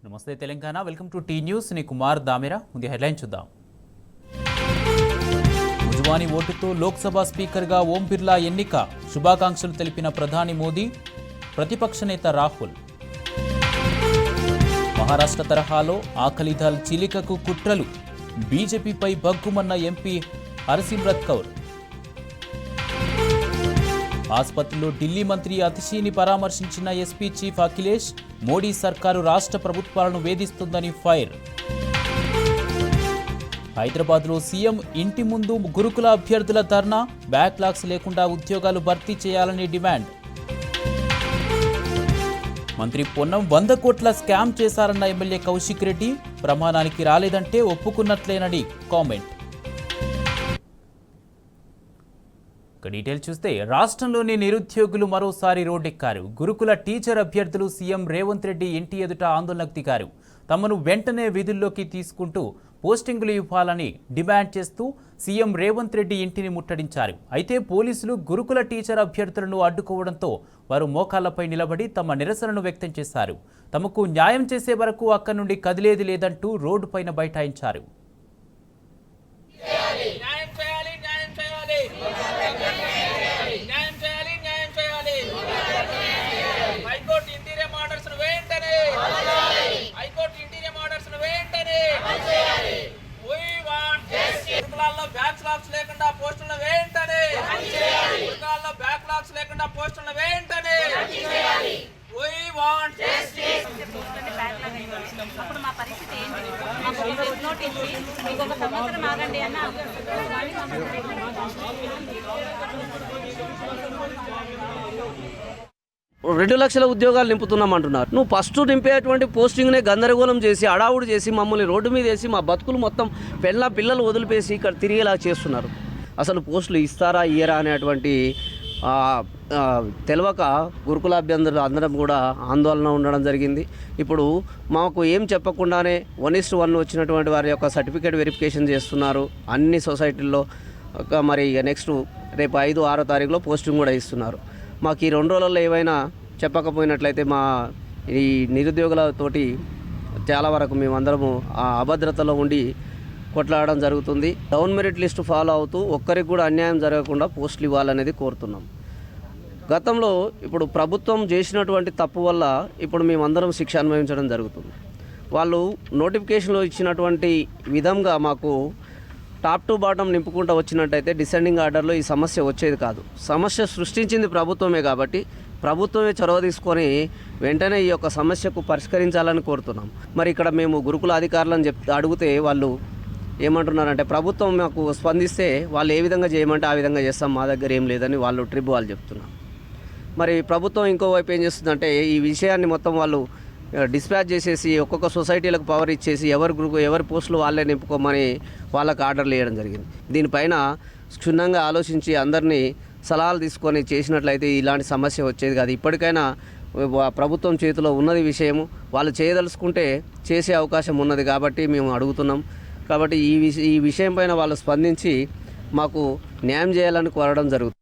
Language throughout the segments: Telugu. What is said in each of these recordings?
నమస్తే Telangana, welcome to T news. ని కుమార్ దామెరా. ముందు హెడ్లైన్ చూద్దాం. ముజువాని ఓటుతో లోక్సభ స్పీకర్గా ఓం బిర్లా ఎన్నిక, శుభాకాంక్షలు తెలిపిన ప్రధాని మోదీ, ప్రతిపక్ష నేత రాహుల్. మహారాష్ట్ర తరహాలో ఆకలిదళ్ చీలికకు కుట్రలు, బీజేపీపై బగ్గుమన్న ఎంపీ హర్సిమ్రత్ కౌర్. ఆసుపత్రిలో ఢిల్లీ మంత్రి అతిశీని పరామర్శించిన ఎస్పీ చీఫ్ అఖిలేష్, మోడీ సర్కారు రాష్ట్ర ప్రభుత్వాలను వేధిస్తుందని ఫైర్. హైదరాబాద్లో సీఎం ఇంటి ముందు గురుకుల అభ్యర్థుల ధర్నా, బ్యాక్లాగ్స్ లేకుండా ఉద్యోగాలు భర్తీ చేయాలని డిమాండ్. మంత్రి పొన్నం 100 కోట్ల స్కామ్ చేశారన్న ఎమ్మెల్యే కౌశిక్ రెడ్డి, ప్రమాణానికి రాలేదంటే ఒప్పుకున్నట్లేనని కామెంట్. డీటెయిల్ చూస్తే, రాష్ట్రంలోని నిరుద్యోగులు మరోసారి రోడ్డెక్కారు. గురుకుల టీచర్ అభ్యర్థులు సీఎం రేవంత్ రెడ్డి ఇంటి ఎదుట ఆందోళనకు దిగారు. తమను వెంటనే విధుల్లోకి తీసుకుంటూ పోస్టింగులు ఇవ్వాలని డిమాండ్ చేస్తూ సీఎం రేవంత్ రెడ్డి ఇంటిని ముట్టడించారు. అయితే పోలీసులు గురుకుల టీచర్ అభ్యర్థులను అడ్డుకోవడంతో వారు మోకాళ్లపై నిలబడి తమ నిరసనను వ్యక్తం చేశారు. తమకు న్యాయం చేసే వరకు అక్కడి నుండి కదిలేది లేదంటూ రోడ్డుపైన బైఠాయించారు. అప్పుడు మా పరిస్థితి ఏంటి? మాకు నోటీస్ మీకు ఒక సంవత్సరం ఆగండి అన్న 2 లక్షల ఉద్యోగాలు నింపుతున్నామంటున్నారు. నువ్వు ఫస్ట్ నింపేటువంటి పోస్టింగ్నే గందరగోళం చేసి అడావుడు చేసి మమ్మల్ని రోడ్డు మీద వేసి మా బతుకులు మొత్తం పిల్లలు వదిలిపేసి ఇక్కడ తిరిగేలా చేస్తున్నారు. అసలు పోస్టులు ఇస్తారా ఇయ్యరా అనేటువంటి తెలియక గురుకులాభ్యర్థులు అందరం కూడా ఆందోళన ఉండడం జరిగింది. ఇప్పుడు మాకు ఏం చెప్పకుండానే 1:1 వచ్చినటువంటి వారి యొక్క సర్టిఫికేట్ వెరిఫికేషన్ చేస్తున్నారు అన్ని సొసైటీల్లో. మరి నెక్స్ట్ రేపు 5, 6 తారీఖులో పోస్టింగ్ కూడా ఇస్తున్నారు. మాకు ఈ 2 రోజుల్లో ఏమైనా చెప్పకపోయినట్లయితే మా ఈ నిరుద్యోగులతోటి చాలా వరకు మేమందరము ఆ అభద్రతలో ఉండి కొట్లాడడం జరుగుతుంది. డౌన్ మెరిట్ లిస్టు ఫాలో అవుతూ ఒక్కరికి కూడా అన్యాయం జరగకుండా పోస్టులు ఇవ్వాలనేది కోరుతున్నాం. గతంలో ఇప్పుడు ప్రభుత్వం చేసినటువంటి తప్పు వల్ల ఇప్పుడు మేమందరం శిక్ష అనుభవించడం జరుగుతుంది. వాళ్ళు నోటిఫికేషన్లో ఇచ్చినటువంటి విధంగా మాకు టాప్ టు బాటం నింపుకుంటూ వచ్చినట్టయితే డిసెండింగ్ ఆర్డర్లో ఈ సమస్య వచ్చేది కాదు. సమస్య సృష్టించింది ప్రభుత్వమే కాబట్టి ప్రభుత్వమే చొరవ తీసుకొని వెంటనే ఈ యొక్క సమస్యకు పరిష్కరించాలని కోరుతున్నాం. మరి ఇక్కడ మేము గురుకుల అధికారులను అడిగితే వాళ్ళు ఏమంటున్నారంటే ప్రభుత్వం మాకు స్పందిస్తే వాళ్ళు ఏ విధంగా చేయమంటే ఆ విధంగా చేస్తాం, మా దగ్గర ఏం లేదని వాళ్ళు చెప్తున్నారు. మరి ప్రభుత్వం ఇంకోవైపు ఏం చేస్తుందంటే ఈ విషయాన్ని మొత్తం వాళ్ళు డిస్పాచ్ చేసేసి ఒక్కొక్క సొసైటీలకు పవర్ ఇచ్చేసి ఎవరి పోస్టులు వాళ్ళే నింపుకోమని వాళ్ళకు ఆర్డర్లు వేయడం జరిగింది. దీనిపైన క్షుణ్ణంగా ఆలోచించి అందరినీ సలహాలు తీసుకొని చేసినట్లయితే ఇలాంటి సమస్య వచ్చేది కాదు. ఇప్పటికైనా ప్రభుత్వం చేతిలో ఉన్నది విషయము, వాళ్ళు చేయదలుచుకుంటే చేసే అవకాశం ఉన్నది కాబట్టి మేము అడుగుతున్నాం. కాబట్టి ఈ విషయం పైన వాళ్ళు స్పందించి మాకు న్యాయం చేయాలని కోరడం జరుగుతుంది.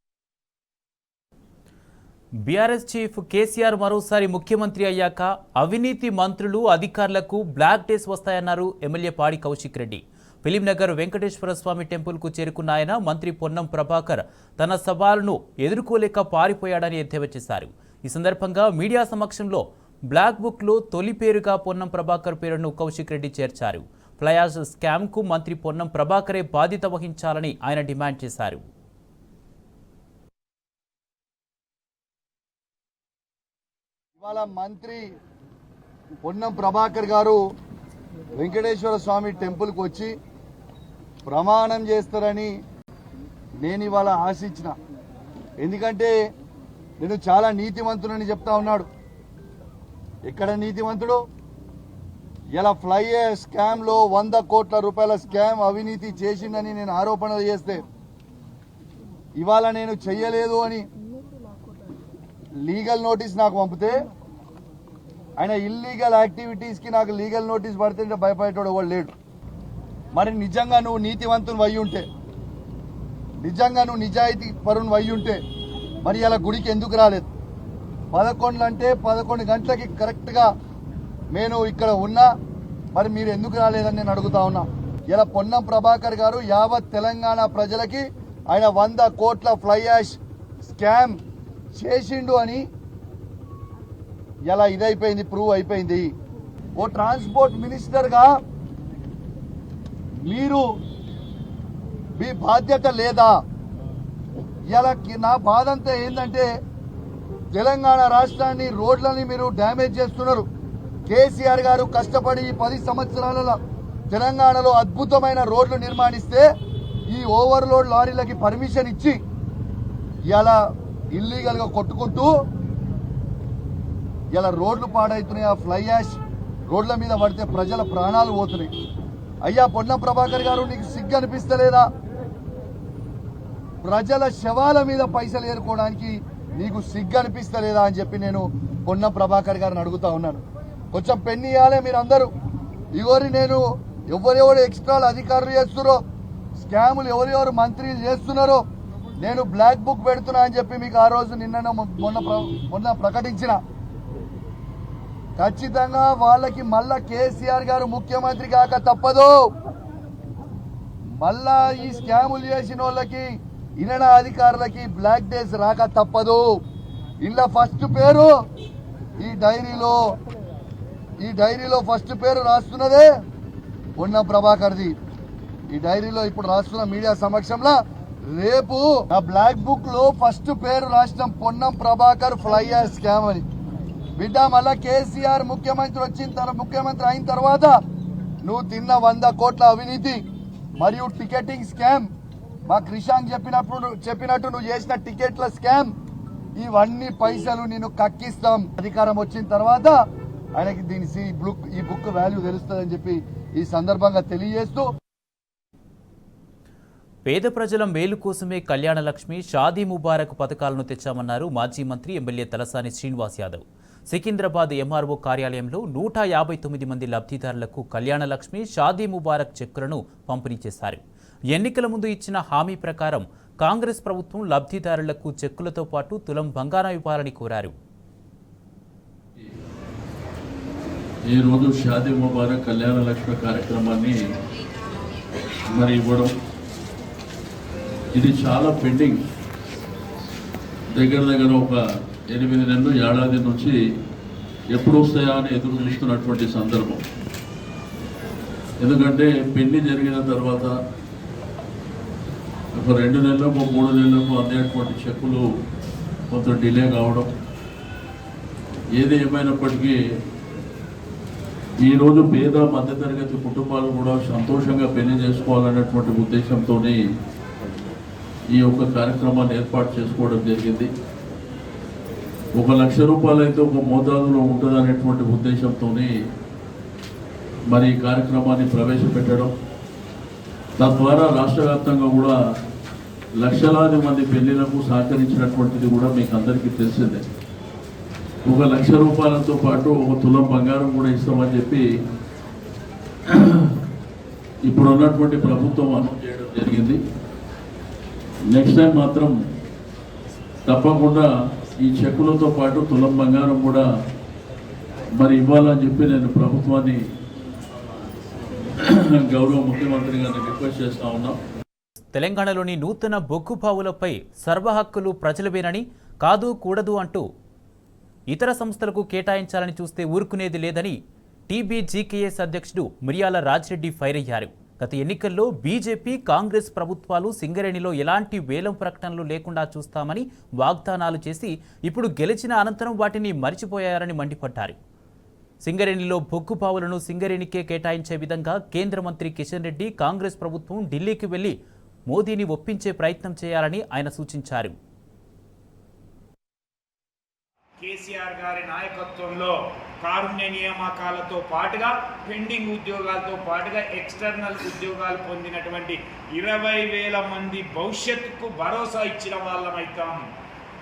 బీఆర్ఎస్ చీఫ్ కేసీఆర్ మరోసారి ముఖ్యమంత్రి అయ్యాక అవినీతి మంత్రులు, అధికారులకు బ్లాక్ డేస్ వస్తాయన్నారు ఎమ్మెల్యే పాడి కౌశిక్ రెడ్డి. ఫిలింనగర్ వెంకటేశ్వర స్వామి టెంపుల్కు చేరుకున్న ఆయన మంత్రి పొన్నం ప్రభాకర్ తన సవాలును ఎదుర్కోలేక పారిపోయాడని ఎద్దేవా చేశారు. ఈ సందర్భంగా మీడియా సమక్షంలో బ్లాక్ బుక్లో తొలి పేరుగా పొన్నం ప్రభాకర్ పేరును కౌశిక్ రెడ్డి చేర్చారు. ఫ్లయాష్ స్కామ్కు మంత్రి పొన్నం ప్రభాకరే బాధ్యత వహించాలని ఆయన డిమాండ్ చేశారు. ఇవాళ మంత్రి పొన్నం ప్రభాకర్ గారు వెంకటేశ్వర స్వామి టెంపుల్కి వచ్చి ప్రమాణం చేస్తారని నేను ఇవాళ ఆశించిన. ఎందుకంటే నేను చాలా నీతివంతుడని చెప్తా ఉన్నాడు. ఎక్కడ నీతివంతుడు? ఇలా ఫ్లైయర్ స్కామ్లో 100 కోట్ల రూపాయల స్కామ్ అవినీతి చేసిందని నేను ఆరోపణలు చేస్తే ఇవాళ నేను చెయ్యలేదు అని లీగల్ నోటీస్ నాకు పంపితే ఆయన ఇల్లీగల్ యాక్టివిటీస్కి నాకు లీగల్ నోటీస్ పడితే భయపడేటోడు ఎవడు లేడు. మరి నిజంగా నువ్వు నీతివంతుని అయి ఉంటే, నిజంగా నువ్వు నిజాయితీ పరుని అయి ఉంటే మరి ఇలా గుడికి ఎందుకు రాలేదు? 11 అంటే 11 గంటలకి కరెక్ట్గా నేను ఇక్కడ ఉన్నా, మరి మీరు ఎందుకు రాలేదని నేను అడుగుతా ఉన్నా. ఇలా పొన్నం ప్రభాకర్ గారు యావత్ తెలంగాణ ప్రజలకి ఆయన 100 కోట్ల ఫ్లై యాష్ స్కామ్ చేసిండు అని ఇలా ఇదైపోయింది, ప్రూవ్ అయిపోయింది. ఓ ట్రాన్స్పోర్ట్ మినిస్టర్గా మీరు మీ బాధ్యత లేదా? ఇలా నా బాధ అంతా ఏంటంటే తెలంగాణ రాష్ట్రాన్ని రోడ్లని మీరు డ్యామేజ్ చేస్తున్నారు. కేసీఆర్ గారు కష్టపడి 10 సంవత్సరాలలో తెలంగాణలో అద్భుతమైన రోడ్లు నిర్మాణిస్తే ఈ ఓవర్లోడ్ లారీలకి పర్మిషన్ ఇచ్చి ఇలా ఇల్లీగల్గా కొట్టుకుంటూ ఇలా రోడ్లు పాడైతున్నాయి. ఆ ఫ్లై యాష్ రోడ్ల మీద పడితే ప్రజల ప్రాణాలు పోతున్నాయి. అయ్యా పొన్నం ప్రభాకర్ గారు, నీకు సిగ్గు అనిపిస్తలేదా? ప్రజల శవాల మీద పైసలు ఏరుకోవడానికి నీకు సిగ్గు అనిపిస్తలేదా అని చెప్పి నేను పొన్నం ప్రభాకర్ గారిని అడుగుతా ఉన్నాను. కొంచెం పెన్ను ఇవ్వాలి మీరు అందరూ. ఇవరి నేను ఎవరెవరు ఎక్స్ట్రాలు అధికారులు చేస్తున్నారో, స్కాములు ఎవరెవరు మంత్రులు చేస్తున్నారో నేను బ్లాక్ బుక్ పెడుతున్నా అని చెప్పి మీకు ఆ రోజు మొన్న ప్రకటించిన. ఖచ్చితంగా వాళ్ళకి మళ్ళా కేసీఆర్ గారు ముఖ్యమంత్రి కాక తప్పదు. మళ్ళా ఈ స్కాములు చేసిన వాళ్ళకి, ఇనడా అధికారులకి బ్లాక్ డేస్ రాక తప్పదు. ఇలా ఫస్ట్ పేరు ఈ డైరీలో ఫస్ట్ పేరు రాస్తున్నదే పొన్నం ప్రభాకర్ది. ఈ డైరీలో ఇప్పుడు రాస్తున్న మీడియా సమక్షంలో రేపు ఆ బ్లాక్ బుక్ లో ఫస్ట్ పేరు రాష్ట్రం Ponnam Prabhakar fly ash scam అని. బిడ్డ, మళ్ళా కేసీఆర్ ముఖ్యమంత్రి అయిన తర్వాత నువ్వు తిన్న 100 కోట్ల అవినీతి మరియు టికెటింగ్ స్కామ్, మా క్రిషాంక్ చెప్పినట్టు నువ్వు చేసిన టికెట్ల స్కామ్, ఇవన్నీ పైసలు నేను కక్కిస్తాం. అధికారం వచ్చిన తర్వాత ఆయనకి ఈ బుక్ వాల్యూ తెలుస్తుందని చెప్పి ఈ సందర్భంగా తెలియజేస్తూ, పేద ప్రజల మేలు కోసమే కళ్యాణ లక్ష్మి, షాదీ ముబారక్ పథకాలను తెచ్చామన్నారు మాజీ మంత్రి ఎమ్మెల్యే తలసాని శ్రీనివాస్ యాదవ్. సికింద్రాబాద్ ఎంఆర్ఓ కార్యాలయంలో 159 మంది లబ్ధిదారులకు కళ్యాణ లక్ష్మి, షాదీ ముబారక్ చెక్కులను పంపిణీ చేశారు. ఎన్నికల ముందు ఇచ్చిన హామీ ప్రకారం కాంగ్రెస్ ప్రభుత్వం లబ్ధిదారులకు చెక్కులతో పాటు తులం బంగారం ఇవ్వాలని కోరారు. ఈ రోజు షాదీ ముబారక్ కళ్యాణ లక్ష్మి కార్యక్రమాన్ని మరి ఇవ్వడం, ఇది చాలా పెండింగ్. దగ్గర ఒక 8 నెలలు, ఏడాది నుంచి ఎప్పుడు వస్తాయా అని ఎదురు చూస్తున్నటువంటి సందర్భం. ఎందుకంటే పెళ్లి జరిగిన తర్వాత ఒక 2 నెలలకు 3 నెలలకు అందేటువంటి చెక్కులు కొంత డిలే కావడం. ఏది ఏమైనప్పటికీ ఈరోజు పేద మధ్యతరగతి కుటుంబాలు కూడా సంతోషంగా పెళ్లి చేసుకోవాలనేటువంటి ఉద్దేశంతో ఈ యొక్క కార్యక్రమాన్ని ఏర్పాటు చేసుకోవడం జరిగింది. 1 లక్ష రూపాయలు అయితే ఒక మోతాదులో ఉంటుంది అనేటువంటి ఉద్దేశంతో మరి ఈ కార్యక్రమాన్ని ప్రవేశపెట్టడం, తద్వారా రాష్ట్ర వ్యాప్తంగా కూడా లక్షలాది మంది పెళ్లిలకు సహకరించినటువంటిది కూడా మీకు అందరికీ తెలిసిందే. 1 లక్ష రూపాయలతో పాటు 1 తులం బంగారం కూడా ఇస్తామని చెప్పి ఇప్పుడు ఉన్నటువంటి ప్రభుత్వం అనౌన్స్ చేయడం జరిగింది. నెక్స్ట్ టైం మాత్రం తప్పకుండా ఈ చెక్కులతో పాటు తులం బంగారం కూడా మరి ఇవ్వాలని చెప్పి నేను ప్రభుత్వాన్ని, గౌరవ ముఖ్యమంత్రి గారిని రిక్వెస్ట్ చేస్తా ఉన్నాం. తెలంగాణలోని నూతన బొగ్గు బావులపై సర్వ హక్కులు ప్రజలవేనని, కాదు కూడదు అంటూ ఇతర సంస్థలకు కేటాయించాలని చూస్తే ఊరుకునేది లేదని టీబీజీకేఎస్ అధ్యక్షుడు మిర్యాల రాజిరెడ్డి ఫైర్ అయ్యారు. గత ఎన్నికల్లో బీజేపీ, కాంగ్రెస్ ప్రభుత్వాలు సింగరేణిలో ఎలాంటి వేలం ప్రకటనలు లేకుండా చూస్తామని వాగ్దానాలు చేసి ఇప్పుడు గెలిచిన అనంతరం వాటిని మరిచిపోయారని మండిపడ్డారు. సింగరేణిలో బొగ్గు బావులను సింగరేణికే కేటాయించే విధంగా కేంద్ర మంత్రి కిషన్ రెడ్డి, కాంగ్రెస్ ప్రభుత్వం ఢిల్లీకి వెళ్లి మోదీని ఒప్పించే ప్రయత్నం చేయాలని ఆయన సూచించారు. కేసీఆర్ గారి నాయకత్వంలో కారుణ్య నియామకాలతో పాటుగా పెండింగ్ ఉద్యోగాలతో పాటుగా ఎక్స్టర్నల్ ఉద్యోగాలు పొందినటువంటి 20,000 మంది భవిష్యత్తుకు భరోసా ఇచ్చిన వాళ్ళమైతాం.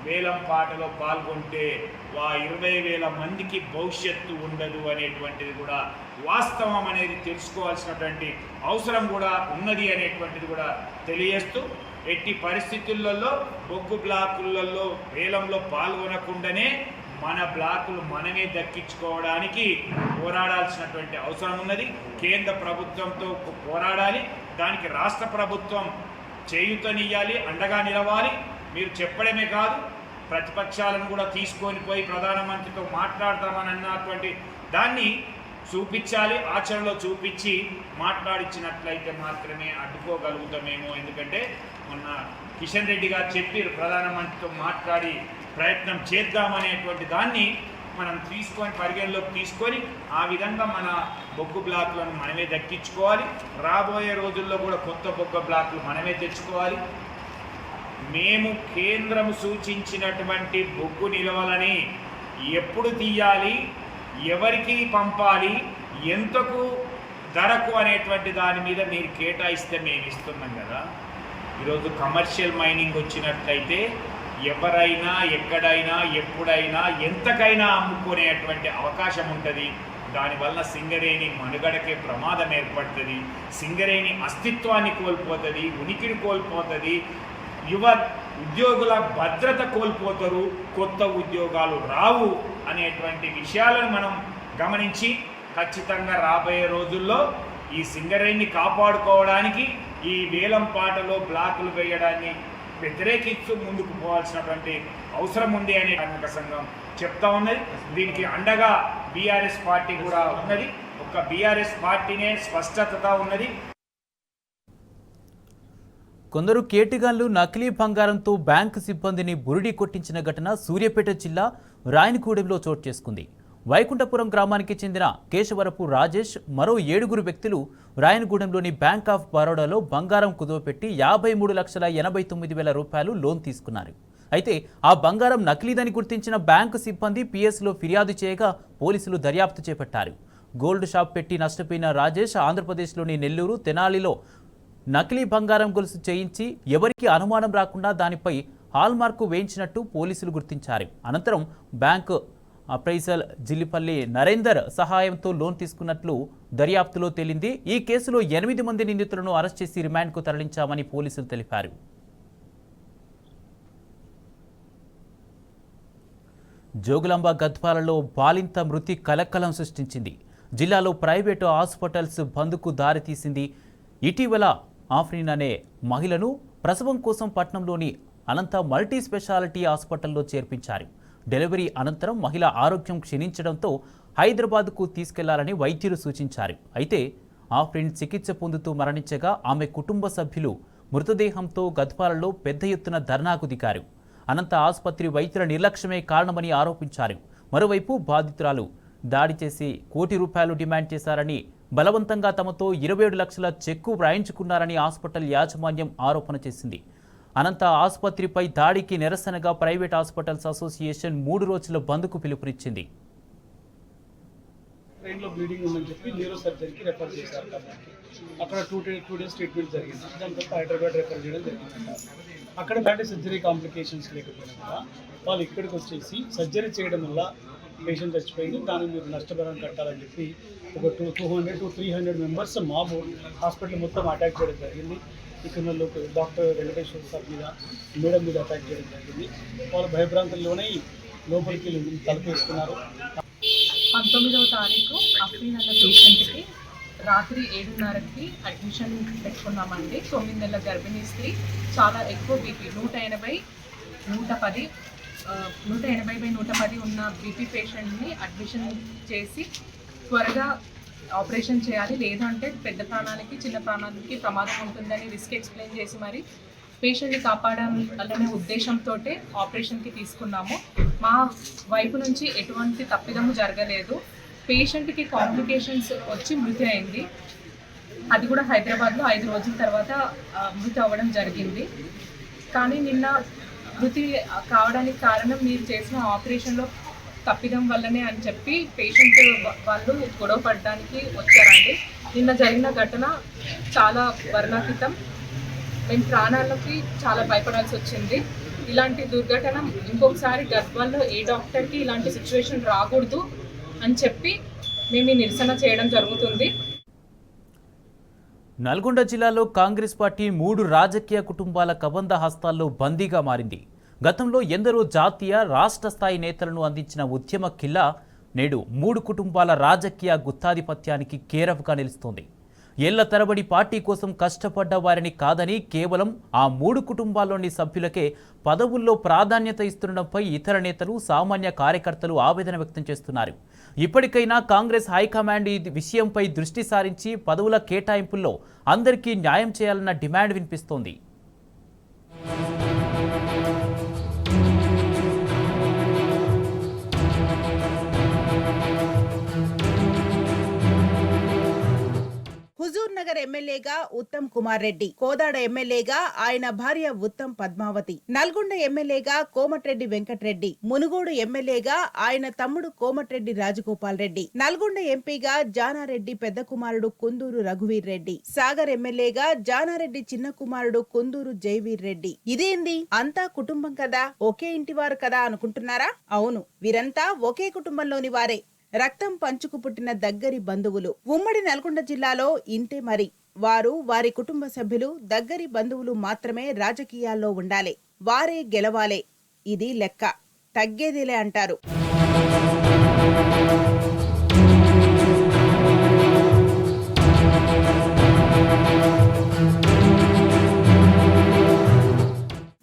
వేలం పాటలో పాల్గొంటే 20,000 మందికి భవిష్యత్తు ఉండదు అనేటువంటిది కూడా వాస్తవం అనేది తెలుసుకోవాల్సినటువంటి అవసరం కూడా ఉన్నది అనేటువంటిది కూడా తెలియజేస్తూ, ఎట్టి పరిస్థితులలో బొగ్గు బ్లాకులలో వేలంలో పాల్గొనకుండానే మన బ్లాకులు మనమే దక్కించుకోవడానికి పోరాడాల్సినటువంటి అవసరం ఉన్నది. కేంద్ర ప్రభుత్వంతో పోరాడాలి. దానికి రాష్ట్ర ప్రభుత్వం చేయూతనియ్యాలి, అండగా నిలవాలి. మీరు చెప్పడమే కాదు, ప్రతిపక్షాలను కూడా తీసుకొని పోయి ప్రధానమంత్రితో మాట్లాడతామని అన్నటువంటి దాన్ని చూపించాలి, ఆచరణలో చూపించి మాట్లాడించినట్లయితే మాత్రమే అడ్డుకోగలుగుతామేమో. ఎందుకంటే మొన్న కిషన్ రెడ్డి గారు చెప్పారు, ప్రధానమంత్రితో మాట్లాడి ప్రయత్నం చేద్దామనేటువంటి దాన్ని మనం తీసుకొని పరిగణలోకి తీసుకొని ఆ విధంగా మన బొగ్గు బ్లాక్లను మనమే దక్కించుకోవాలి. రాబోయే రోజుల్లో కూడా కొత్త బొగ్గు బ్లాక్లు మనమే తెచ్చుకోవాలి. మేము కేంద్రం సూచించినటువంటి బొగ్గు నిల్వలని ఎప్పుడు తీయాలి, ఎవరికి పంపాలి, ఎంతకు ధరకు అనేటువంటి దాని మీద మీరు కేటాయిస్తే మేము ఇస్తున్నాం కదా. ఈరోజు కమర్షియల్ మైనింగ్ వచ్చినట్లయితే ఎవరైనా ఎక్కడైనా ఎప్పుడైనా ఎంతకైనా అమ్ముకునేటువంటి అవకాశం ఉంటుంది. దానివల్ల సింగరేణి మనుగడకే ప్రమాదం ఏర్పడుతుంది, సింగరేణి అస్తిత్వాన్ని కోల్పోతుంది, ఉనికిని కోల్పోతుంది, యువ ఉద్యోగుల భద్రత కోల్పోతారు, కొత్త ఉద్యోగాలు రావు అనేటువంటి విషయాలను మనం గమనించి ఖచ్చితంగా రాబోయే రోజుల్లో ఈ సింగరేణిని కాపాడుకోవడానికి ఈ వేలం పాటలో బ్లాకులు వేయడాన్ని వ్యతిరేకిస్తూ ముందుకు పోవాల్సినటువంటి అవసరం ఉంది అని కార్మిక సంఘం చెప్తా ఉన్నది. దీనికి అండగా బీఆర్ఎస్ పార్టీ కూడా ఉన్నది. ఒక బీఆర్ఎస్ పార్టీనే స్పష్టత ఉన్నది. కొందరు కేటిగాళ్లు నకిలీ బంగారంతో బ్యాంకు సిబ్బందిని బురిడి కొట్టించిన ఘటన సూర్యాపేట జిల్లా రాయనగూడెంలో చోటు చేసుకుంది. వైకుంఠపురం గ్రామానికి చెందిన కేశవరపు రాజేష్ మరో 7 వ్యక్తులు రాయనగూడెంలోని బ్యాంక్ ఆఫ్ బరోడాలో బంగారం కుదువపెట్టి 53,89,000 రూపాయలు లోన్ తీసుకున్నారు. అయితే ఆ బంగారం నకిలీదని గుర్తించిన బ్యాంకు సిబ్బంది పిఎస్లో ఫిర్యాదు చేయగా పోలీసులు దర్యాప్తు చేపట్టారు. గోల్డ్ షాప్ పెట్టి నష్టపోయిన రాజేష్ ఆంధ్రప్రదేశ్లోని నెల్లూరు, తెనాలిలో నకిలీ బంగారం గొలుసు చేయించి ఎవరికీ అనుమానం రాకుండా దానిపై హాల్మార్కు వేయించినట్టు పోలీసులు గుర్తించారు. అనంతరం బ్యాంకు అప్రైజల్ జిల్లిపల్లి నరేందర్ సహాయంతో లోన్ తీసుకున్నట్లు దర్యాప్తులో తేలింది. ఈ కేసులో 8 మంది నిందితులను అరెస్ట్ చేసి రిమాండ్కు తరలించామని పోలీసులు తెలిపారు. జోగులాంబ గద్వాలలో బాలింత మృతి కలకలం సృష్టించింది. జిల్లాలో ప్రైవేటు హాస్పిటల్స్ బంద్కు దారితీసింది. ఇటీవల ఆఫ్రీన్ అనే మహిళను ప్రసవం కోసం పట్నంలోని అనంత మల్టీ స్పెషాలిటీ హాస్పిటల్లో చేర్పించారు. డెలివరీ అనంతరం మహిళ ఆరోగ్యం క్షీణించడంతో హైదరాబాద్కు తీసుకెళ్లాలని వైద్యులు సూచించారు. అయితే ఆఫ్రీన్ చికిత్స పొందుతూ మరణించగా ఆమె కుటుంబ సభ్యులు మృతదేహంతో గద్వాలలో పెద్ద ఎత్తున ధర్నాకు దిగారు. అనంత ఆసుపత్రి వైద్యుల నిర్లక్ష్యమే కారణమని ఆరోపించారు. మరోవైపు బాధితురాలు దాడి చేసి ₹1 కోటి డిమాండ్ చేశారని, బలవంతంగా తమతో 27 లక్షల చెక్కు వ్రాయించుకున్నారని హాస్పిటల్ యాజమాన్యం ఆరోపణ చేసింది. అనంత ఆసుపత్రిపై దాడికి నిరసనగా ప్రైవేట్ హాస్పిటల్స్ అసోసియేషన్ 3 రోజుల బంద్కు పిలుపునిచ్చింది. బ్రెయిన్లో బ్లీడింగ్ ఉందని చెప్పి న్యూరో సర్జరీకి రెఫర్ చేశారు కాబట్టి అక్కడ 2 డేస్ ట్రీట్మెంట్ జరిగింది. దాని తర్వాత హైదరాబాద్ రెఫర్ చేయడం జరిగిందంట. అక్కడ బ్యాటే సర్జరీ కాంప్లికేషన్స్ లేకపోయినా కూడా వాళ్ళు ఇక్కడికి వచ్చేసి సర్జరీ చేయడం వల్ల పేషెంట్ చచ్చిపోయింది, దానికి మీరు నష్టపరం కట్టాలని చెప్పి ఒక 200 to 300 మెంబర్స్ మాబు హాస్పిటల్ మొత్తం అటాక్ చేయడం జరిగింది. ఇక్కడ డాక్టర్ వెంకటేశ్వర సార్ మీద, మేడం మీద అటాక్ చేయడం జరిగింది. వాళ్ళు భయభ్రాంతుల్లోనే లోపలికి తలపేస్తున్నారు. 19వ తారీఖు అఫ్రీన్ అన్న పేషెంట్కి రాత్రి 7:30కి అడ్మిషన్ పెట్టుకున్నామండి. 9 నెలల గర్భిణీ స్త్రీ, చాలా ఎక్కువ బీపీ, 180/110 ఉన్న బీపీ పేషెంట్ని అడ్మిషన్ చేసి త్వరగా ఆపరేషన్ చేయాలి, లేదంటే పెద్ద ప్రాణానికి చిన్న ప్రాణానికి ప్రమాదం ఉంటుందని రిస్క్ ఎక్స్ప్లెయిన్ చేసి మరి పేషెంట్ని కాపాడాలనే ఉద్దేశంతో ఆపరేషన్కి తీసుకున్నాము. మా వైపు నుంచి ఎటువంటి తప్పిదము జరగలేదు. పేషెంట్కి కాంప్లికేషన్స్ వచ్చి మృతి అయింది. అది కూడా హైదరాబాద్లో 5 రోజుల తర్వాత మృతి అవ్వడం జరిగింది. కానీ నిన్న మృతి కావడానికి కారణం మీరు చేసిన ఆపరేషన్లో తప్పిదం వల్లనే అని చెప్పి పేషెంట్ వాళ్ళు గొడవ పడడానికి వచ్చారండి. నిన్న జరిగిన ఘటన చాలా వర్ణాతీతం. మేము ప్రాణాలకి చాలా భయపడాల్సి వచ్చింది. ఇలాంటి దుర్ఘటన ఇంకొకసారి గద్వాల్లో ఏ డాక్టర్కి ఇలాంటి సిచ్యువేషన్ రాకూడదు అని చెప్పి మేము ఈ నిరసన చేయడం జరుగుతుంది. నల్గొండ జిల్లాలో కాంగ్రెస్ పార్టీ 3 రాజకీయ కుటుంబాల కబంధ హస్తాల్లో బందీగా మారింది. గతంలో ఎందరో జాతీయ, రాష్ట్ర స్థాయి నేతలను అందించిన ఉద్యమ కిల్లా నేడు 3 కుటుంబాల రాజకీయ గుత్తాధిపత్యానికి కేరఫ్గా నిలుస్తోంది. ఏళ్ల తరబడి పార్టీ కోసం కష్టపడ్డ వారిని కాదని కేవలం ఆ 3 కుటుంబాల్లోని సభ్యులకే పదవుల్లో ప్రాధాన్యత ఇస్తుండడంపై ఇతర నేతలు, సామాన్య కార్యకర్తలు ఆవేదన వ్యక్తం చేస్తున్నారు. ఇప్పటికైనా కాంగ్రెస్ హైకమాండ్ ఈ విషయంపై దృష్టి సారించి పదవుల కేటాయింపుల్లో అందరికీ న్యాయం చేయాలన్న డిమాండ్ వినిపిస్తోంది. హుజూర్ నగర్ ఎమ్మెల్యేగా ఉత్తమ్ కుమార్ రెడ్డి, కోదాడ ఎమ్మెల్యేగా ఆయన భార్య ఉత్తమ్ పద్మావతి, నల్గొండ ఎమ్మెల్యేగా కోమటిరెడ్డి వెంకటరెడ్డి, మునుగోడు ఎమ్మెల్యేగా ఆయన తమ్ముడు కోమటిరెడ్డి రాజగోపాల్ రెడ్డి, నల్గొండ ఎంపీగా జానారెడ్డి పెద్ద కుమారుడు కుందూరు రఘువీర్ రెడ్డి, సాగర్ ఎమ్మెల్యేగా జానారెడ్డి చిన్న కుమారుడు కుందూరు జైవీర్ రెడ్డి. ఇదేంది, అంతా కుటుంబం కదా, ఒకే ఇంటివారు కదా అనుకుంటున్నారా? అవును, వీరంతా ఒకే కుటుంబంలోని వారే. రక్తం పంచుకు పుట్టిన దగ్గరి బంధువులు. ఉమ్మడి నల్గొండ జిల్లాలో ఇంతే మరి. వారు, వారి కుటుంబ సభ్యులు, దగ్గరి బంధువులు మాత్రమే రాజకీయాల్లో ఉండాలి. వారే గెలవాలే. ఇది లెక్క. తగ్గేదిలే అంటారు.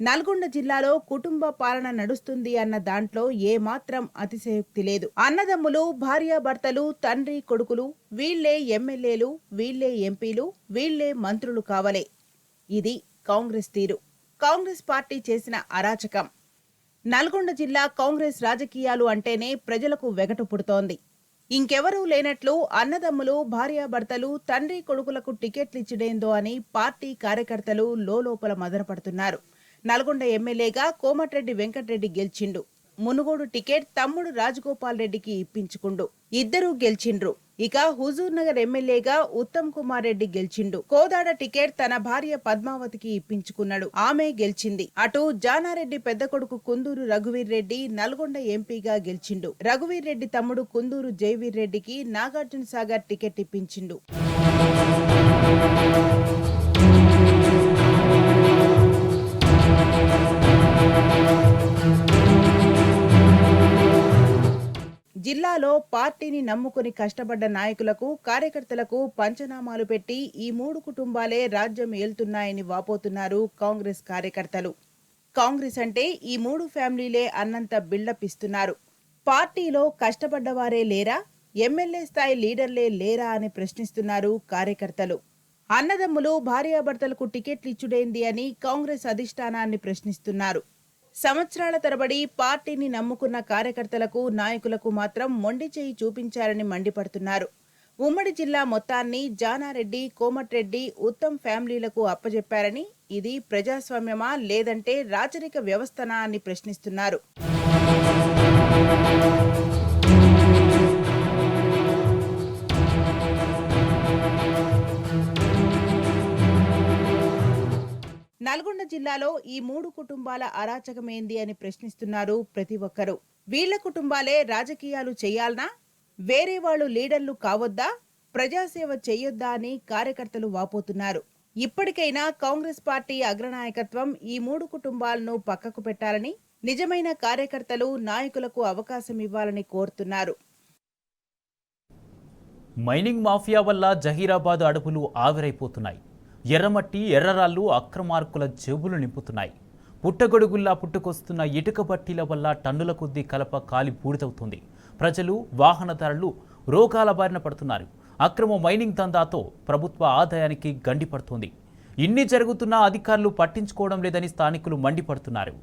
నల్గొండ జిల్లాలో కుటుంబ పాలన నడుస్తుంది అన్న దాంట్లో ఏమాత్రం అతిశయోక్తి లేదు. అన్నదమ్ములు, భార్యాభర్తలు, తండ్రి కొడుకులు, వీళ్లే ఎమ్మెల్యేలు, వీళ్లే ఎంపీలు, వీళ్లే మంత్రులు కావలే. ఇది కాంగ్రెస్ తీరు. కాంగ్రెస్ పార్టీ చేసిన అరాచకం. నల్గొండ జిల్లా కాంగ్రెస్ రాజకీయాలు అంటేనే ప్రజలకు వెగటు పుడుతోంది. ఇంకెవరూ లేనట్లు అన్నదమ్ములు, భార్యాభర్తలు, తండ్రి కొడుకులకు టికెట్లిచ్చుడేందో అని పార్టీ కార్యకర్తలు లోలోపల మదనపడుతున్నారు. నల్గొండ ఎమ్మెల్యేగా కోమటిరెడ్డి వెంకటరెడ్డి గెలిచిండు. మునుగోడు టికెట్ తమ్ముడు రాజగోపాల్ రెడ్డికి ఇప్పించుకుండు. ఇద్దరూ గెలిచిండ్రు. ఇక హుజూర్ నగర్ ఎమ్మెల్యేగా ఉత్తమ్ కుమార్ రెడ్డి గెలిచిండు. కోదాడ టికెట్ తన భార్య పద్మావతికి ఇప్పించుకున్నాడు. ఆమె గెలిచింది. అటు జానారెడ్డి పెద్ద కొడుకు కుందూరు రఘువీర్ రెడ్డి నల్గొండ ఎంపీగా గెలిచిండు. రఘువీర్ రెడ్డి తమ్ముడు కుందూరు జైవీర్ రెడ్డికి నాగార్జున సాగర్ టికెట్ ఇప్పించిండు. జిల్లాలో పార్టీని నమ్ముకుని కష్టపడ్డ నాయకులకు, కార్యకర్తలకు పంచనామాలు పెట్టి ఈ 3 కుటుంబాలే రాజ్యం ఏల్తున్నాయని వాపోతున్నారు కాంగ్రెస్ కార్యకర్తలు. కాంగ్రెస్ అంటే ఈ 3 ఫ్యామిలీలే అన్నంత బిల్డప్ ఇస్తున్నారు. పార్టీలో కష్టపడ్డవారే లేరా, ఎమ్మెల్యే స్థాయి లీడర్లే లేరా అని ప్రశ్నిస్తున్నారు కార్యకర్తలు. అన్నదమ్ములు, భార్యాభర్తలకు టికెట్లు ఇచ్చుడేంది అని కాంగ్రెస్ అధిష్టానాన్ని ప్రశ్నిస్తున్నారు. సంవత్సరాల తరబడి పార్టీని నమ్ముకున్న కార్యకర్తలకు, నాయకులకు మాత్రం మొండి చేయి చూపించారని మండిపడుతున్నారు. ఉమ్మడి జిల్లా మొత్తాన్ని జానారెడ్డి, కోమటిరెడ్డి, ఉత్తమ్ ఫ్యామిలీలకు అప్పజెప్పారని, ఇది ప్రజాస్వామ్యమా లేదంటే రాచరిక వ్యవస్థనా అని ప్రశ్నిస్తున్నారు. నల్గొండ జిల్లాలో ఈ 3 కుటుంబాల అరాచకమేంది అని ప్రశ్నిస్తున్నారు ప్రతి ఒక్కరూ. వీళ్ల కుటుంబాలే రాజకీయాలు చేయాలనా, వేరే వాళ్ళు లీడర్లు కావద్దా, ప్రజాసేవ చేయొద్దా అని కార్యకర్తలు వాపోతున్నారు. ఇప్పటికైనా కాంగ్రెస్ పార్టీ అగ్రనాయకత్వం ఈ 3 కుటుంబాలను పక్కకు పెట్టాలని, నిజమైన కార్యకర్తలు, నాయకులకు అవకాశం ఇవ్వాలని కోరుతున్నారు. మైనింగ్ మాఫియా వల్ల జహీరాబాద్ అడవులు ఆవిరైపోతున్నాయి. ఎర్రమట్టి, ఎర్రరాళ్లు అక్రమార్కుల జేబులు నింపుతున్నాయి. పుట్టగొడుగుల్లా పుట్టుకొస్తున్న ఇటుక బట్టీల వల్ల టన్నుల కొద్దీ కలప కాలి బూడిదవుతుంది. ప్రజలు, వాహనదారులు రోగాల బారిన పడుతున్నారు. అక్రమ మైనింగ్ దందాతో ప్రభుత్వ ఆదాయానికి గండి పడుతోంది. ఇన్ని జరుగుతున్నా అధికారులు పట్టించుకోవడం లేదని స్థానికులు మండిపడుతున్నారు.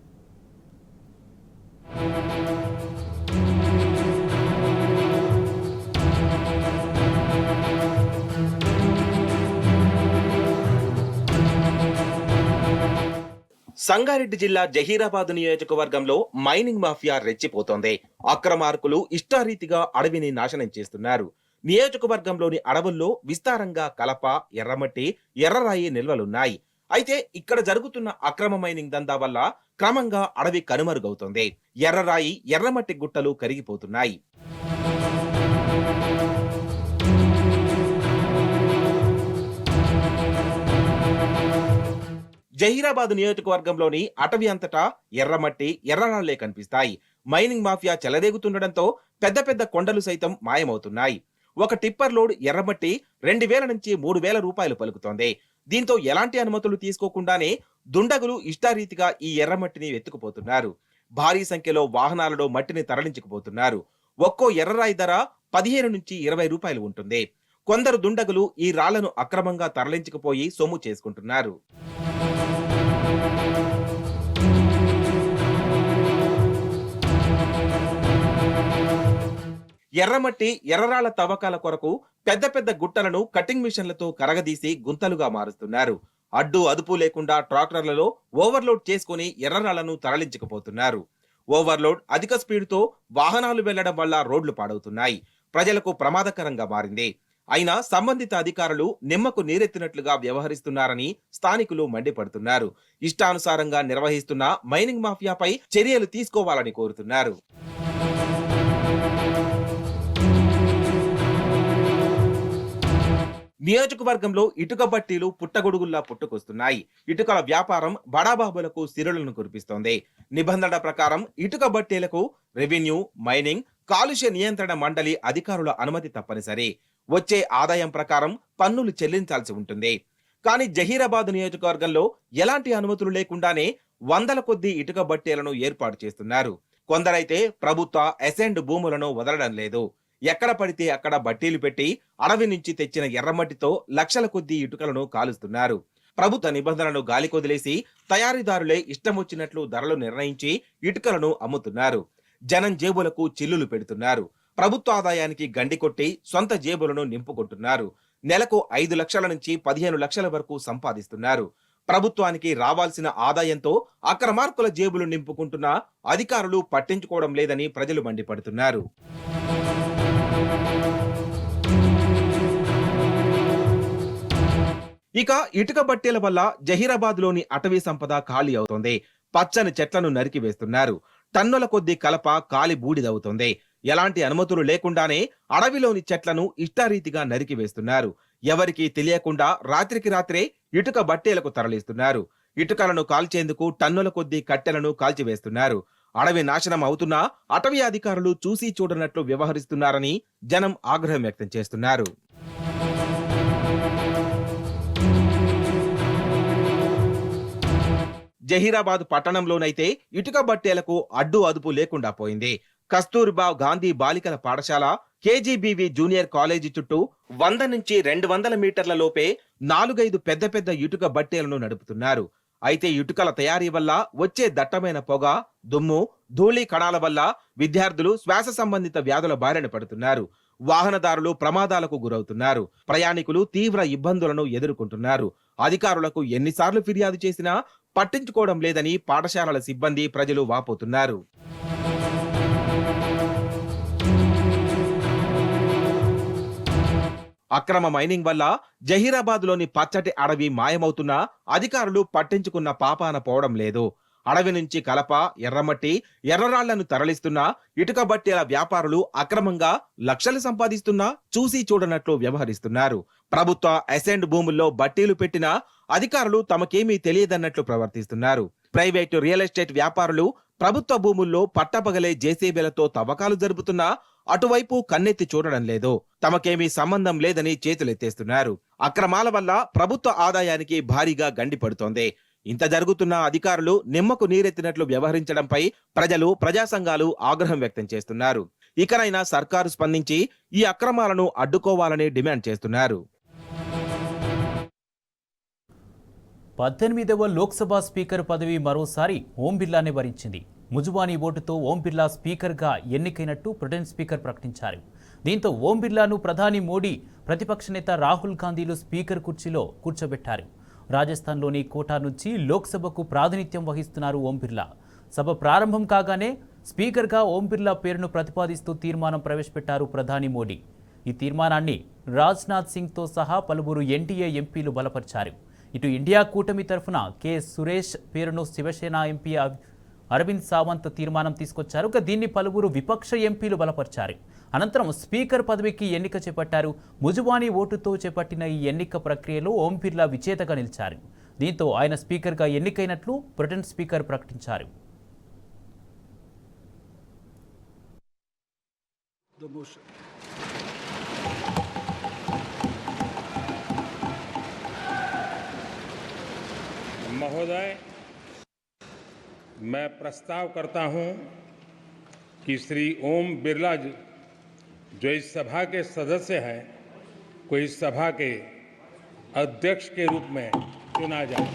సంగారెడ్డి జిల్లా జహీరాబాద్ నియోజకవర్గంలో మైనింగ్ మాఫియా రెచ్చిపోతోంది. అక్రమార్కులు ఇష్టారీతిగా అడవిని నాశనం చేస్తున్నారు. నియోజకవర్గంలోని అడవుల్లో విస్తారంగా కలప, ఎర్రమట్టి, ఎర్రరాయి నిల్వలున్నాయి. అయితే ఇక్కడ జరుగుతున్న అక్రమ మైనింగ్ దందా వల్ల క్రమంగా అడవి కనుమరుగవుతోంది. ఎర్రరాయి, ఎర్రమట్టి గుట్టలు కరిగిపోతున్నాయి. జహీరాబాద్ నియోజకవర్గంలోని అటవీ అంతటా ఎర్రమట్టి, ఎర్రరాళ్లే కనిపిస్తాయి. మైనింగ్ మాఫియా చెలరేగుతుండటంతో పెద్ద పెద్ద కొండలు సైతం మాయమవుతున్నాయి. ఒక టిప్పర్ లోడ్ ఎర్రమట్టి 2000 నుంచి 3000 రూపాయలు పలుకుతోంది. దీంతో ఎలాంటి అనుమతులు తీసుకోకుండానే దుండగులు ఇష్టారీతిగా ఈ ఎర్రమట్టిని ఎత్తుకుపోతున్నారు. భారీ సంఖ్యలో వాహనాలలో మట్టిని తరలించుకుపోతున్నారు. ఒక్కో ఎర్రరాయి ధర 15 నుంచి 20 రూపాయలు ఉంటుంది. కొందరు దుండగులు ఈ రాళ్లను అక్రమంగా తరలించుకుపోయి సొమ్ము చేసుకుంటున్నారు. ఎర్రమట్టి ఎర్రరాళ్ల తవ్వకాల కొరకు పెద్ద పెద్ద గుట్టలను కటింగ్ మిషన్లతో కరగదీసి గుంతలుగా మారుస్తున్నారు. అడ్డు అదుపు లేకుండా ట్రాక్టర్లలో ఓవర్లోడ్ చేసుకుని ఎర్రరాళ్లను తరలించుకుపోతున్నారు. ఓవర్లోడ్, అధిక స్పీడ్తో వాహనాలు వెళ్లడం వల్ల రోడ్లు పాడవుతున్నాయి. ప్రజలకు ప్రమాదకరంగా మారింది. అయినా సంబంధిత అధికారులు నిమ్మకు నీరెత్తినట్లుగా వ్యవహరిస్తున్నారని స్థానికులు మండిపడుతున్నారు. ఇష్టానుసారంగా నిర్వహిస్తున్న మైనింగ్ మాఫియాపై చర్యలు తీసుకోవాలని కోరుతున్నారు. నియోజకవర్గంలో ఇటుక బట్టీలు పుట్టగొడుగుల్లా పుట్టుకొస్తున్నాయి. ఇటుకల వ్యాపారం బడాబాబులకు సిరులను కురిపిస్తోంది. నిబంధనల ప్రకారం ఇటుక బట్టీలకు రెవెన్యూ, మైనింగ్, కాలుష్య నియంత్రణ మండలి అధికారుల అనుమతి తప్పనిసరి. వచ్చే ఆదాయం ప్రకారం పన్నులు చెల్లించాల్సి ఉంటుంది. కానీ జహీరాబాద్ నియోజకవర్గంలో ఎలాంటి అనుమతులు లేకుండానే వందల కొద్దీ ఇటుక బట్టీలను ఏర్పాటు చేస్తున్నారు. కొందరైతే ప్రభుత్వ అసైన్డ్ భూములను వదలడం లేదు. ఎక్కడ పడితే అక్కడ బట్టీలు పెట్టి అడవి నుంచి తెచ్చిన ఎర్రమట్టితో లక్షల కొద్దీ ఇటుకలను కాలుస్తున్నారు. ప్రభుత్వ నిబంధనలను గాలికొదిలేసి తయారీదారులే ఇష్టం వచ్చినట్లు ధరలు నిర్ణయించి ఇటుకలను అమ్ముతున్నారు. జనం జేబులకు చిల్లులు పెడుతున్నారు. ప్రభుత్వ ఆదాయానికి గండి కొట్టి సొంత జేబులను నింపుకుంటున్నారు. నెలకు 5 లక్షల నుంచి 15 లక్షల వరకు సంపాదిస్తున్నారు. ప్రభుత్వానికి రావాల్సిన ఆదాయంతో అక్రమార్కుల జేబులు నింపుకుంటున్న అధికారులు పట్టించుకోవడం లేదని ప్రజలు మండిపడుతున్నారు. ఇక ఇటుక బట్టీల వల్ల జహీరాబాద్ లోని అటవీ సంపద ఖాళీ అవుతోంది. పచ్చని చెట్లను నరికి వేస్తున్నారు. టన్నుల కొద్దీ కలప కాలి బూడిదవుతోంది. ఎలాంటి అనుమతులు లేకుండానే అడవిలోని చెట్లను ఇష్టారీతిగా నరికి వేస్తున్నారు. ఎవరికీ తెలియకుండా రాత్రికి రాత్రే ఇటుక బట్టీలకు తరలిస్తున్నారు. ఇటుకలను కాల్చేందుకు టన్నుల కొద్దీ కట్టెలను కాల్చివేస్తున్నారు. అడవి నాశనం అవుతున్నా అటవీ అధికారులు చూసి చూడనట్లు వ్యవహరిస్తున్నారని జనం ఆగ్రహం వ్యక్తం చేస్తున్నారు. జహీరాబాద్ పట్టణంలోనైతే ఇటుక బట్టేలకు అడ్డు అదుపు లేకుండా పోయింది. కస్తూర్బా గాంధీ బాలికల పాఠశాల, కేజీబీవీ జూనియర్ కాలేజీ చుట్టూ 100 నుంచి 200 మీటర్ల లోపే 4-5 పెద్ద పెద్ద ఇటుక బట్టేలను నడుపుతున్నారు. అయితే ఇటుకల తయారీ వల్ల వచ్చే దట్టమైన పొగ, దుమ్ము, ధూళి కణాల వల్ల విద్యార్థులు శ్వాస సంబంధిత వ్యాధుల బారిన పడుతున్నారు. వాహనదారులు ప్రమాదాలకు గురవుతున్నారు. ప్రయాణికులు తీవ్ర ఇబ్బందులను ఎదుర్కొంటున్నారు. అధికారులకు ఎన్నిసార్లు ఫిర్యాదు చేసినా పట్టించుకోవడం లేదని పాఠశాలల సిబ్బంది, ప్రజలు వాపోతున్నారు. అక్రమ మైనింగ్ వల్ల జహీరాబాద్ లోని పచ్చటి అడవి మాయమవుతున్నా అధికారులు పట్టించుకున్న పాపాన పోవడం లేదు. అడవి నుంచి కలప, ఎర్రమట్టి, ఎర్రరాళ్లను తరలిస్తున్నా ఇటుక బట్టీల వ్యాపారులు అక్రమంగా లక్షలు సంపాదిస్తున్నా చూసి చూడనట్లు వ్యవహరిస్తున్నారు. ప్రభుత్వ అసైన్డ్ భూముల్లో బట్టీలు పెట్టినా అధికారులు తమకేమీ తెలియదన్నట్లు ప్రవర్తిస్తున్నారు. ప్రైవేటు రియల్ ఎస్టేట్ వ్యాపారులు ప్రభుత్వ భూముల్లో పట్టపగలే జేసీబీలతో తవ్వకాలు జరుపుతున్నా అటువైపు కన్నెత్తి చూడడం లేదు. తమకేమీ సంబంధం లేదని చేతులెత్తేస్తున్నారు. అక్రమాల వల్ల ప్రభుత్వ ఆదాయానికి భారీగా గండి పడుతోంది. ఇంత జరుగుతున్న అధికారులు నిమ్మకు నీరెత్తినట్లు వ్యవహరించడంపై ప్రజలు, ప్రజా సంఘాలు ఆగ్రహం వ్యక్తం చేస్తున్నారు. ఇకనైనా సర్కారు స్పందించి ఈ అక్రమాలను అడ్డుకోవాలని డిమాండ్ చేస్తున్నారు. 18వ లోక్సభ స్పీకర్ పదవి మరోసారి ఓం బిర్లానే వరించింది. ముజువానీ ఓటుతో ఓం బిర్లా స్పీకర్గా ఎన్నికైనట్టు ప్రొటెం స్పీకర్ ప్రకటించారు. దీంతో ఓం బిర్లాను ప్రధాని మోడీ, ప్రతిపక్ష నేత రాహుల్ గాంధీలు స్పీకర్ కుర్చీలో కూర్చోబెట్టారు. రాజస్థాన్లోని కోటా నుంచి లోక్సభకు ప్రాతినిధ్యం వహిస్తున్నారు ఓం బిర్లా. సభ ప్రారంభం కాగానే స్పీకర్గా ఓం బిర్లా పేరును ప్రతిపాదిస్తూ తీర్మానం ప్రవేశపెట్టారు ప్రధాని మోడీ. ఈ తీర్మానాన్ని రాజ్నాథ్ సింగ్తో సహా పలువురు ఎన్డీఏ ఎంపీలు బలపరిచారు. ఇటు ఇండియా కూటమి తరఫున కె సురేష్ పేరును శివసేన ఎంపీ అరవింద్ సావంత్ తీర్మానం తీసుకొచ్చారు. దీన్ని పలువురు విపక్ష ఎంపీలు బలపరిచారు. అనంతరం స్పీకర్ పదవికి ఎన్నిక చేపట్టారు. ముజువానీ ఓటుతో చేపట్టిన ఈ ఎన్నిక ప్రక్రియలో ఓం బిర్లా విజేతగా నిలిచారు. దీంతో ఆయన స్పీకర్గా ఎన్నికైనట్లు ప్రొటెం స్పీకర్ ప్రకటించారు. The motion. महोदय, मैं प्रस्ताव करता हूं कि श्री ओम बिरला जी, जो इस सभा के सदस्य हैं, को इस सभा के अध्यक्ष के रूप में चुना जाए।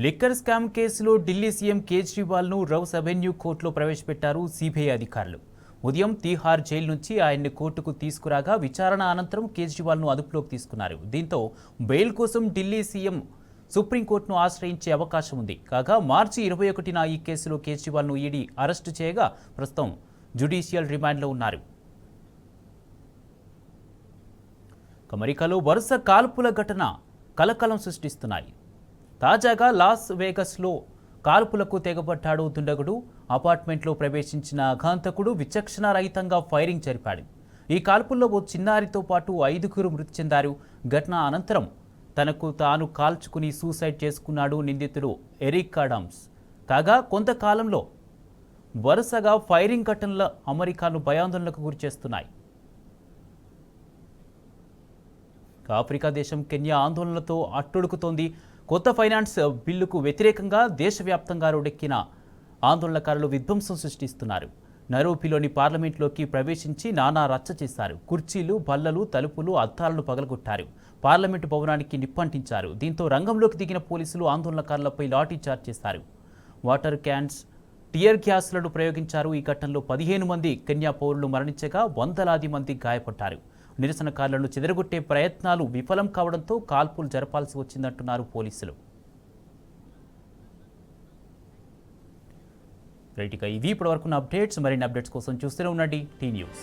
లిక్కర్ స్కామ్ కేసులో ఢిల్లీ సీఎం కేజ్రీవాల్ను రౌస్ అవెన్యూ కోర్టులో ప్రవేశపెట్టారు సిబిఐ అధికారులు. ఉదయం తీహార్ జైలు నుంచి ఆయన్ని కోర్టుకు తీసుకురాగా విచారణ అనంతరం కేజ్రీవాల్ను అదుపులోకి తీసుకున్నారు. దీంతో బెయిల్ కోసం ఢిల్లీ సీఎం సుప్రీంకోర్టును ఆశ్రయించే అవకాశం ఉంది. కాగా మార్చి 21న ఈ కేసులో కేజ్రీవాల్ను ఈడీ అరెస్టు చేయగా ప్రస్తుతం జ్యుడిషియల్ రిమాండ్లో ఉన్నారు. అమెరికాలో వరుస కాల్పుల ఘటన కలకలం సృష్టిస్తున్నాయి. తాజాగా లాస్ వేగస్లో కాల్పులకు తెగబడ్డాడు దుండగుడు. అపార్ట్మెంట్లో ప్రవేశించిన అఘాంతకుడు విచక్షణారహితంగా ఫైరింగ్ జరిపాడు. ఈ కాల్పుల్లో ఓ చిన్నారితో పాటు 5గురు మృతి చెందారు. ఘటన అనంతరం తనకు తాను కాల్చుకుని సూసైడ్ చేసుకున్నాడు నిందితుడు ఎరిక్ అడమ్స్. కాగా కొంతకాలంలో వరుసగా ఫైరింగ్ ఘటనలు అమెరికాను భయాందోళనకు గురిచేస్తున్నాయి. ఆఫ్రికా దేశం కెన్యా ఆందోళనలతో అట్టుడుకుతోంది. కొత్త ఫైనాన్స్ బిల్లుకు వ్యతిరేకంగా దేశవ్యాప్తంగా రోడ్డెక్కిన ఆందోళనకారులు విధ్వంసం సృష్టిస్తున్నారు. నైరోబీలోని పార్లమెంట్లోకి ప్రవేశించి నానా రచ్చ చేశారు. కుర్చీలు, బల్లలు, తలుపులు, అద్దాలను పగలగొట్టారు. పార్లమెంటు భవనానికి నిప్పంటించారు. దీంతో రంగంలోకి దిగిన పోలీసులు ఆందోళనకారులపై లాఠీ చార్జ్ చేశారు. వాటర్ క్యాన్స్, టియర్ గ్యాస్లను ప్రయోగించారు. ఈ ఘటనలో 15 మంది కెన్యా పౌరులు మరణించగా వందలాది మంది గాయపడ్డారు. నిరసనకారులను చెదరగొట్టే ప్రయత్నాలు విఫలం కావడంతో కాల్పులు జరపాల్సి వచ్చిందంటున్నారు పోలీసులు. రైట్, ఇక ఇవి ఇప్పటివరకున్న అప్డేట్స్. మరిన్ని అప్డేట్స్ కోసం చూస్తూనే ఉండండి టీ న్యూస్.